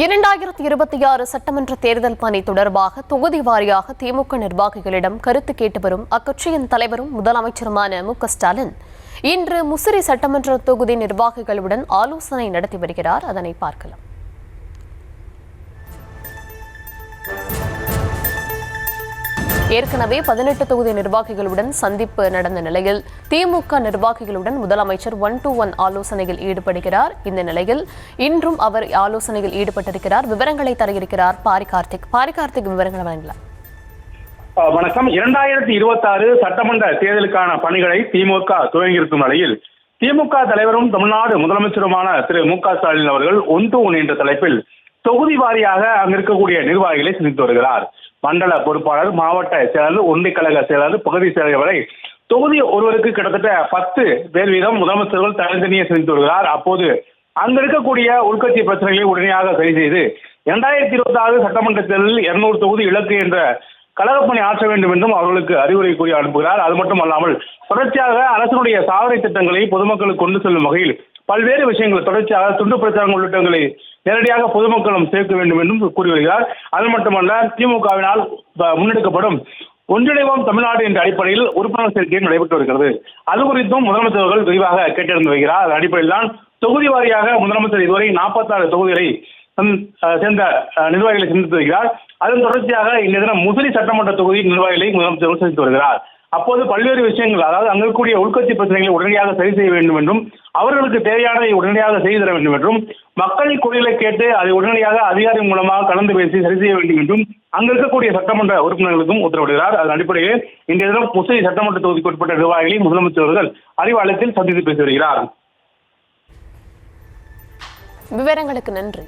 2026 சட்டமன்ற தேர்தல் பணி தொடர்பாக தொகுதி வாரியாக திமுக நிர்வாகிகளிடம் கருத்து கேட்டு வரும் அக்கட்சியின் தலைவரும் முதலமைச்சருமான மு.க.ஸ்டாலின் இன்று முசிறி சட்டமன்ற தொகுதி நிர்வாகிகளுடன் ஆலோசனை நடத்தி வருகிறார். அதனை பார்க்கலாம். ஏற்கனவே 18 தொகுதி நிர்வாகிகளுடன் சந்திப்பு நடந்த நிலையில் திமுக நிர்வாகிகளுடன் முதலமைச்சர் 1-to-1 ஆலோசனையில் ஈடுபடுகிறார். இந்த நிலையில் இன்றும் அவர் ஆலோசனையில் ஈடுபட்டிருக்கிறார். விவரங்களை தர இருக்கிறார் பாரிகார்த்திக். விவரங்களை வழங்கலாம். வணக்கம். 2026 சட்டமன்ற தேர்தலுக்கான பணிகளை திமுக துவங்கியிருக்கும் நிலையில் திமுக தலைவரும் தமிழ்நாடு முதலமைச்சருமான திரு மு.க.ஸ்டாலின் அவர்கள் 1-to-1 என்ற தலைப்பில் தொகுதி வாரியாக அங்கு இருக்கக்கூடிய நிர்வாகிகளை சந்தித்து வருகிறார். மண்டல பொறுப்பாளர், மாவட்ட செயலாளர், ஒன்றிய கழக செயலாளர், பகுதி செயலாளர் வரை தொகுதி ஒருவருக்கு கிட்டத்தட்ட 10 பேர் வீதம் முதலமைச்சர்கள் தனித்தனியே சந்தித்து வருகிறார். அப்போது அங்க இருக்கக்கூடிய உள்கட்சி பிரச்சனைகளை உடனடியாக சரி செய்து 2026 சட்டமன்ற தேர்தலில் 200 தொகுதி இலக்கு என்ற கழகப்பணி ஆற்ற வேண்டும் என்றும் அவர்களுக்கு அறிவுரை கூறி அனுப்புகிறார். அது மட்டுமல்லாமல் தொடர்ச்சியாக அரசினுடைய சாதனை திட்டங்களை பொதுமக்களுக்கு கொண்டு செல்லும் வகையில் பல்வேறு விஷயங்கள் தொடர்ச்சியாக துண்டு பிரச்சாரம் உள்ளிட்டங்களை நேரடியாக பொதுமக்களும் சேர்க்க வேண்டும் என்றும் கூறி வருகிறார். அது மட்டுமல்ல, திமுகவினால் முன்னெடுக்கப்படும் ஒன்றிணைவோம் தமிழ்நாடு என்ற அடிப்படையில் உறுப்பினர் சேர்க்கையும் நடைபெற்று வருகிறது. அது குறித்தும் முதலமைச்சர் அவர்கள் விரிவாக கேட்டறிந்து வருகிறார். அதன் அடிப்படையில் தான் தொகுதி வாரியாக முதலமைச்சர் இதுவரை 46 தொகுதிகளை சேர்ந்த நிர்வாகிகளை சந்தித்து வருகிறார். அதன் தொடர்ச்சியாக இந்த தினம் முசிறி சட்டமன்ற தொகுதி நிர்வாகிகளை முதலமைச்சர் சந்தித்து வருகிறார். அப்போது பல்வேறு விஷயங்கள், அதாவது அங்கு இருக்கக்கூடிய உள்கட்சி பிரச்சனைகளை உடனடியாக சரி செய்ய வேண்டும் என்றும் அவர்களுக்கு தேவையானதை உடனடியாக செய்து தர வேண்டும் என்றும் மக்களின் குரலை கேட்டு அதை உடனடியாக அதிகாரி மூலமாக கலந்து பேசி சரி செய்ய வேண்டும் என்றும் அங்கு இருக்கக்கூடிய சட்டமன்ற உறுப்பினர்களுக்கும் உத்தரவிடுகிறார். அதன் அடிப்படையில் இன்றைய தினம் முசிறி சட்டமன்ற தொகுதிக்கு உட்பட்ட நிர்வாகிகளை முதலமைச்சர் அவர்கள் அறிவாலயத்தில் சந்தித்து பேசி வருகிறார். விவரங்களுக்கு நன்றி.